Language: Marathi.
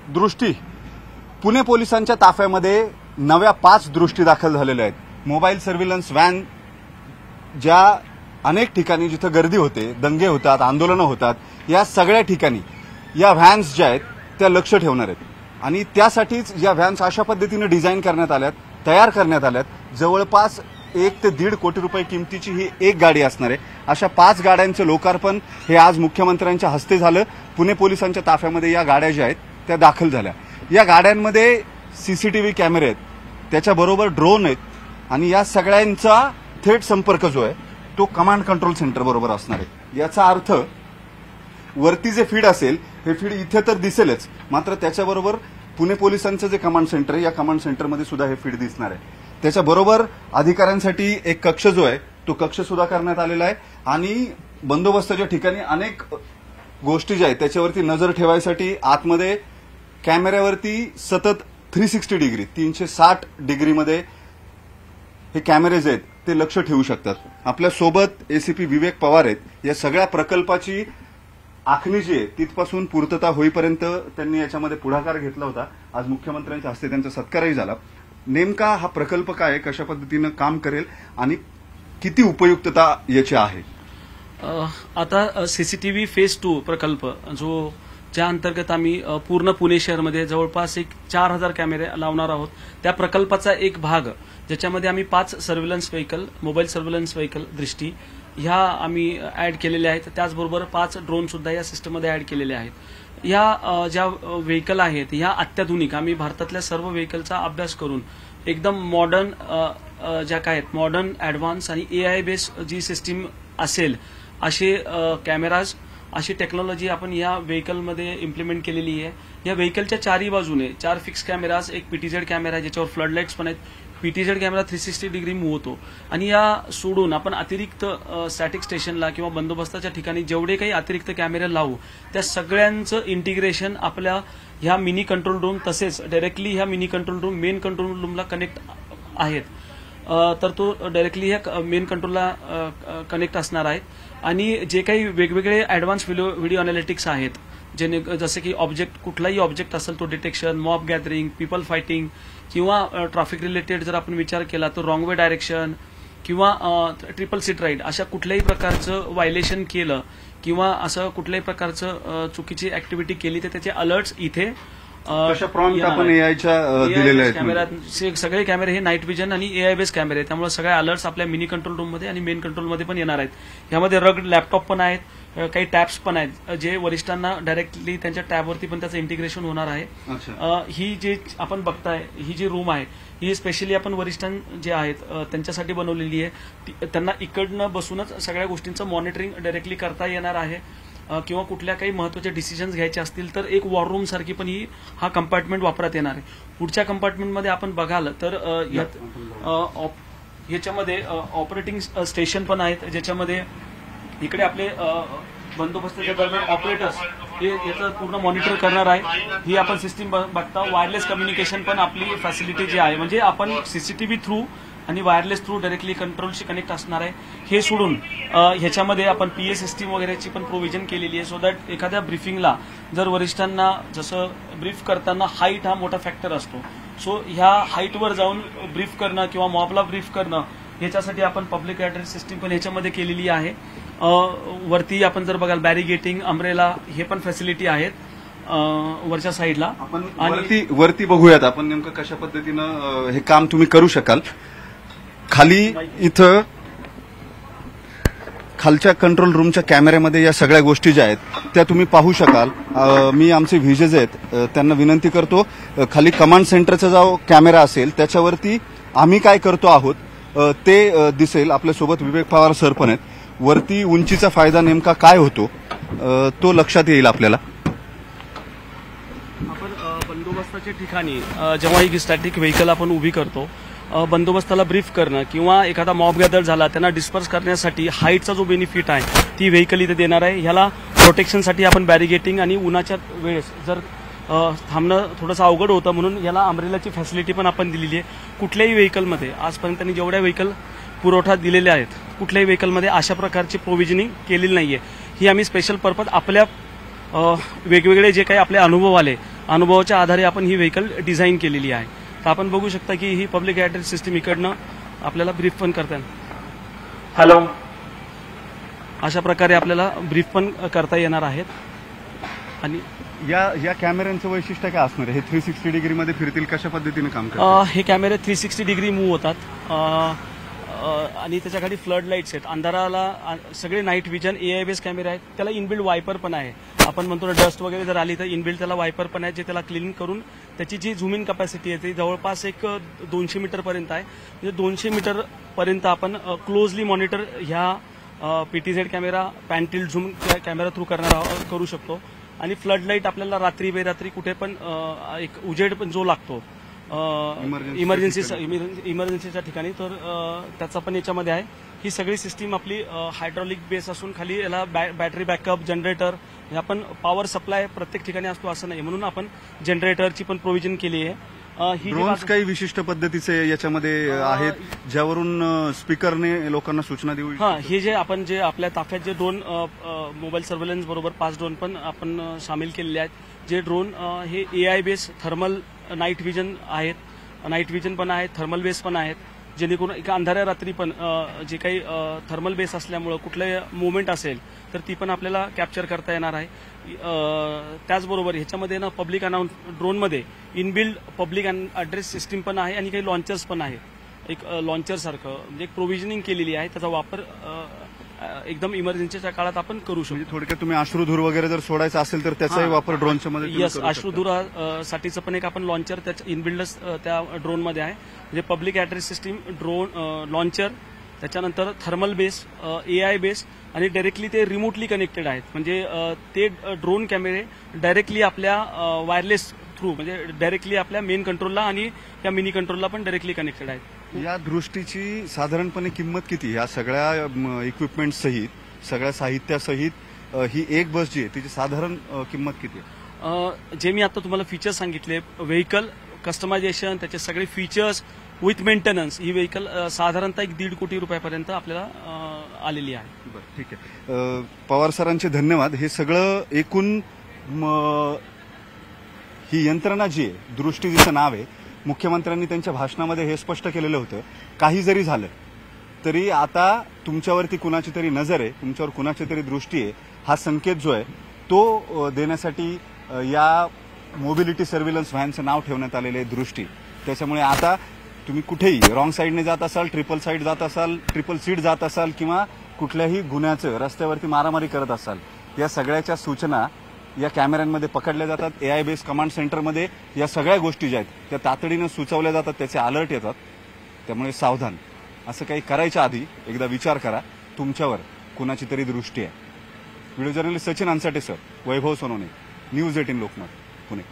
दृष्टी पुणे पोलिसांच्या ताफ्यामध्ये नव्या 5 दृष्टी दाखल झालेल्या आहेत। मोबाईल सर्व्हिलन्स व्हॅन ज्या अनेक ठिकाणी जिथे गर्दी होते, दंगे होतात, आंदोलनं होतात, या सगळ्या ठिकाणी या व्हॅन्स ज्या आहेत त्या लक्ष ठेवणार आहेत आणि त्यासाठीच या व्हॅन्स अशा पद्धतीने डिझाईन करण्यात आल्यात, तयार करण्यात आल्यात। जवळपास 1 ते 1.5 कोटी रुपये किमतीची ही एक गाडी असणार आहे। अशा 5 गाड्यांचं लोकार्पण हे आज मुख्यमंत्र्यांच्या हस्ते झालं। पुणे पोलिसांच्या ताफ्यामध्ये या गाड्या ज्या आहेत त्या दाखल झाल्या। या गाड्यांमध्ये सीसीटीव्ही कॅमेरे आहेत, त्याच्याबरोबर ड्रोन आहेत आणि या सगळ्यांचा थेट संपर्क जो आहे तो कमांड कंट्रोल सेंटर बरोबर असणार आहे। याचा अर्थ वरती जे फीड असेल हे फीड इथे तर दिसेलच, मात्र त्याच्याबरोबर पुणे पोलिसांचं जे कमांड सेंटर आहे या कमांड सेंटरमध्ये सुद्धा हे फीड दिसणार आहे। त्याच्याबरोबर अधिकाऱ्यांसाठी एक कक्ष जो आहे तो कक्ष सुद्धा करण्यात आलेला आहे आणि बंदोबस्ताच्या ठिकाणी अनेक गोष्टी ज्या आहेत त्याच्यावरती नजर ठेवायसाठी आतमध्ये कॅमेऱ्यावरती सतत 360 डिग्री 360 डिग्रीमध्ये हे कॅमेरेज आहेत ते लक्ष ठेवू शकतात। आपल्या सोबत एसीपी विवेक पवार आहेत। या सगळ्या प्रकल्पाची आखणी जी आहे तिथपासून पूर्तता होईपर्यंत त्यांनी याच्यामध्ये पुढाकार घेतला होता। आज मुख्यमंत्र्यांच्या हस्ते त्यांचा सत्कारही झाला। नेमका हा प्रकल्प काय आहे, कशा पद्धतीनं काम करेल आणि किती उपयुक्तता याची आहे? आता सीसीटीव्ही फेज 2 प्रकल्प जो ज्या अंतर्गत आम्ही पूर्ण पुणे शहरामध्ये जवळपास 4000 कॅमेरे लावणार आहोत, त्या प्रकल्पाचा एक भाग ज्याच्यामध्ये आम्ही 5 surveillance vehicle, mobile surveillance vehicle दृष्टी ह्या आम्ही ऍड केलेल्या आहेत। त्याचबरोबर 5 ड्रोन सुद्धा या सिस्टममध्ये ऍड केलेले आहेत। या ज्या व्हेकल आहेत ह्या अत्याधुनिक, आम्ही भारतातल्या सर्व व्हेकलचा अभ्यास करून एकदम मॉडर्न ज्या काय आहेत मॉडर्न ऍडव्हान्स आणि एआय बेस जी सिस्टीम असेल असे कॅमेराज, अशी टेक्नॉलॉजी आपण या व्हेकलमध्ये इम्प्लिमेंट केलेली आहे। या व्हेकलच्या चारही बाजूने 4 फिक्स कॅमेराज, एक पीटीझेड कॅमेरा ज्याच्यावर फ्लड लाईट्स पण आहेत। पीटीझेड कॅमेरा 360 डिग्री मूव्ह होतो आणि या सोडून आपण अतिरिक्त स्टॅटिक स्टेशनला किंवा बंदोबस्ताच्या ठिकाणी जेवढे काही अतिरिक्त कॅमेरे लावू त्या सगळ्यांचं इंटिग्रेशन आपल्या ह्या मिनी कंट्रोल रूम तसेच डायरेक्टली ह्या mini control room main control रूमला कनेक्ट आहेत। तर तो डायरेक्टली ह्या मेन कंट्रोलला कनेक्ट असणार आहे आणि जे काही वेगवेगळे ऍडव्हान्स व्हिडिओ अनालिटिक्स आहेत, जसे की ऑब्जेक्ट, कुठलाही ऑब्जेक्ट असेल तो detection, mob gathering, people fighting किंवा ट्रॅफिक रिलेटेड जर आपण विचार केला तर रॉंग वे डायरेक्शन किंवा ट्रिपल सीट राईड, अशा कुठल्याही प्रकारचं व्हायलेशन केलं किंवा असं कुठल्याही प्रकारचं चुकीची ऍक्टिव्हिटी केली तर त्याचे अलर्ट्स इथे आपण एआयच्या दिलेल्या आहेत। कॅमेऱ्याचे सगळे कॅमेरे हे नाईट विजन आणि एआय बेस कॅमेरे आहेत, त्यामुळे सगळे अलर्ट्स आपल्या मिनी कंट्रोल रूममध्ये आणि मेन कंट्रोलमध्ये पण येणार आहेत। यामध्ये रग्ड लॅपटॉप पण आहेत, काही टॅब्स पण आहेत जे वरिष्ठांना डायरेक्टली त्यांच्या टॅबवरती पण त्याचं इंटिग्रेशन होणार आहे। ही जी आपण बघताय ही जी रूम आहे ही स्पेशली आपण वरिष्ठां जे आहेत त्यांच्यासाठी बनवलेली आहे। त्यांना इकडनं बसूनच सगळ्या गोष्टींचं मॉनिटरिंग डायरेक्टली करता येणार आहे किंवा कुठल्या काही महत्त्वाचे डिसिजन्स घ्यायचे असतील तर एक वॉर रूम सारखी पण ही हा कंपार्टमेंट वापरात येणार आहे। पुढच्या कंपार्टमेंटमध्ये आपण बघाल तर याच्यामध्ये ऑपरेटिंग स्टेशन पण आहेत, ज्याच्यामध्ये इकडे आपले बंदोबस्ताच्या दरम्यान ऑपरेटर्स हे याचं पूर्ण मॉनिटर करणार आहे। ही आपण सिस्टीम बघता वायरलेस कम्युनिकेशन पण आपली फॅसिलिटी जी आहे, म्हणजे आपण सीसीटीव्ही थ्रू आणि वायरलेस थ्रू डायरेक्टली कंट्रोलशी कनेक्ट असणार आहे। हे सोडून ह्याच्यामध्ये आपण पीए सिस्टीम वगैरेची पण प्रोव्हिजन केलेली आहे, सो दॅट एखाद्या ब्रीफिंगला जर वरिष्ठांना जसं ब्रीफ करताना हाईट हा मोठा फॅक्टर असतो, सो ह्या हाईटवर जाऊन ब्रीफ करणं किंवा मॉबला ब्रीफ करणं याच्यासाठी आपण पब्लिक ऍड्रेस सिस्टीम पण ह्याच्यामध्ये केलेली आहे। वरती आपण जर बघाल बॅरिगेटिंग, अम्ब्रेला हे पण फॅसिलिटी आहेत वरच्या साईडला। आपण वरती बघूयात आपण नेमकं कशा पद्धतीनं हे काम तुम्ही करू शकाल। खाली इथं खालच्या कंट्रोल रूमच्या कॅमेऱ्यामध्ये या सगळ्या गोष्टी ज्या आहेत त्या तुम्ही पाहू शकाल। मी आमचे व्हिजेस आहेत त्यांना विनंती करतो, खाली कमांड सेंटरचा जो कॅमेरा असेल त्याच्यावरती आम्ही काय करतो आहोत ते दिसेल। आपल्यासोबत विवेक पवार सर पण आहेत। वरती उंचीचा फायदा नेमका काय होतो तो लक्षात येईल आपल्याला। आपण बंदोबस्ताच्या ठिकाणी जेव्हा एक स्टॅटिक व्हेकल आपण उभी करतो, बंदोबस्ताला ब्रीफ करणं किंवा एखादा मॉब गॅदर झाला त्यांना डिस्पर्स करण्यासाठी हाईटचा जो बेनिफिट आहे ती व्हेकल इथे देणार आहे। ह्याला प्रोटेक्शनसाठी आपण बॅरिगेटिंग आणि उन्हाच्या वेळेस जर थांबणं थोडंसं अवघड होतं म्हणून याला अम्ब्रेलाची फॅसिलिटी पण आपण दिलेली आहे। कुठल्याही व्हेकलमध्ये आजपर्यंत त्यांनी जेवढ्या व्हेकल पुरवठा दिलेले आहेत कुठल्याही व्हेकलमध्ये अशा प्रकारची प्रोव्हिजनिंग केलेली नाहीये। ही आम्ही स्पेशल पर्पज आपल्या वेगवेगळे जे काही आपले अनुभव आले अनुभवाच्या आधारे आपण ही व्हेकल डिझाईन केलेली आहे. तर आपण बघू शकता की ही पब्लिक ॲड्रेस सिस्टीम इकडनं आपल्याला ब्रीफ पण करता हॅलो अशा प्रकारे आपल्याला ब्रीफ पण करता येणार आहेत. आणि या कॅमेऱ्यांचं वैशिष्ट्य काय असणार आहे? हे 360 डिग्रीमध्ये फिरतील, कशा पद्धतीने काम करतील? हे कॅमेरे 360 डिग्री मूव्ह होतात आणि त्याच्याखाली फ्लड लाईट्स आहेत. अंधाराला सगळे नाईट विजन AI बेस कॅमेरे आहेत. त्याला इनबिल्ड वायपर पण आहे. आपण म्हणतो ना डस्ट वगैरे जर आली तर इनबिल्ड त्याला वायपर पण आहे, जे त्याला क्लीन करून त्याची जी झूम इन कॅपॅसिटी आहे ती जवळपास एक 200 मीटर पर्यंत आहे. म्हणजे 200 मीटर पर्यंत आपण क्लोजली मॉनिटर ह्या PTZ camera pan tilt zoom camera through करू शकतो. आणि फ्लड लाईट आपल्याला रात्री बेरात्री कुठे पण एक उजेड पण जो लागतो इमर्जन्सीच्या ठिकाणी, तर त्याचा पण याच्यामध्ये आहे. ही सगळी सिस्टीम आपली हायड्रॉलिक बेस असून खाली याला बॅटरी बॅकअप, जनरेटर, हे आपण पॉवर सप्लाय प्रत्येक ठिकाणी असतो असं नाही, म्हणून आपण जनरेटरची पण प्रोव्हिजन केली आहे. ही ड्रोन्स काही विशिष्ट पद्धतीचे याच्यामध्ये आहेत ज्यावरून स्पीकरने लोकांना सूचना देऊ हे जे आपल्या ताफ्यात जे ड्रोन मोबाईल सर्व्हेलन्स बरोबर 5 ड्रोन पण आपण सामील केलेले आहेत. जे ड्रोन हे AI base thermal night vision आहेत, नाईट विजन पण आहेत, थर्मल बेस पण आहेत, जेणेकरून एका अंधाऱ्या रात्री पण जे काही थर्मल बेस असल्यामुळं कुठलं मुवमेंट असेल तर ती पण आपल्याला कॅप्चर करता येणार आहे. त्याचबरोबर ह्याच्यामध्ये ना पब्लिक अनाउन्स ड्रोनमध्ये इनबिल्ड पब्लिक ॲड्रेस सिस्टीम पण आहे आणि काही लॉन्चर्स पण आहे. एक लॉन्चर सारखं म्हणजे एक प्रोव्हिजनिंग केलेली आहे. त्याचा वापर एकदम इमर्जन्सीच्या काळात आपण करू शकतो. म्हणजे थोडक्यात तुम्ही अश्रुधूर वगैरे जर सोडायचा असेल तर त्याचाही वापर ड्रोनच्या मध्ये येस, अश्रुधुरासाठीचं पण एक आपण लॉन्चर त्याच्या इनबिल्डच त्या ड्रोनमध्ये आहे. म्हणजे public address system, drone launcher, त्याच्यानंतर थर्मल बेस, AI बेस आणि डायरेक्टली ते रिमोटली कनेक्टेड आहेत. म्हणजे ते ड्रोन कॅमेरे डायरेक्टली आपल्या वायरलेस थ्रू म्हणजे डायरेक्टली आपल्या मेन कंट्रोलला आणि या मिनी कंट्रोलला पण डायरेक्टली कनेक्टेड आहेत. या दृष्टीची साधारणपणे किंमत किती? या सगळ्या इक्विपमेंट सहित, सगळ्या साहित्यासहित ही एक बस जी आहे तिची साधारण किंमत किती आहे? जे मी आता तुम्हाला फीचर्स सांगितले, व्हेकल कस्टमायझेशन, त्याचे सगळे features with maintenance, he vehicle साधारणतः 1.5 कोटी रुपयापर्यंत आपल्याला आलेली आहे. बरं, ठीक आहे. पवार सरांचे धन्यवाद. हे सगळं एकूण ही यंत्रणा जी आहे, दृष्टी जिचं नाव आहे, मुख्यमंत्र्यांनी त्यांच्या भाषणामध्ये हे स्पष्ट केलेलं होतं, काही जरी झालं तरी आता तुमच्यावरती कुणाची तरी नजर आहे, तुमच्यावर कुणाची तरी दृष्टी आहे, हा संकेत जो आहे तो देण्यासाठी या मोबिलिटी सर्व्हिलन्स व्हॅनचं नाव ठेवण्यात आलेलं आहे, दृष्टी. त्याच्यामुळे आता तुम्ही कुठेही रॉंग साईडने जात असाल, ट्रिपल साईड जात असाल, ट्रिपल सीट जात असाल किंवा कुठल्याही गुन्ह्याचं रस्त्यावरती मारामारी करत असाल, या सगळ्याच्या सूचना या कॅमेऱ्यांमध्ये पकडल्या जातात. AI बेस कमांड सेंटरमध्ये या सगळ्या गोष्टी ज्या आहेत त्या तातडीनं सुचवल्या जातात, त्याचे अलर्ट येतात. त्यामुळे सावधान. असं काही करायच्या आधी एकदा विचार करा, तुमच्यावर कुणाची तरी दृष्टी आहे. व्हिडिओ जर्नलिस्ट सचिन अंसाटे सर, वैभव सोनवणे, न्यूज 18 लोकमत, पुणे.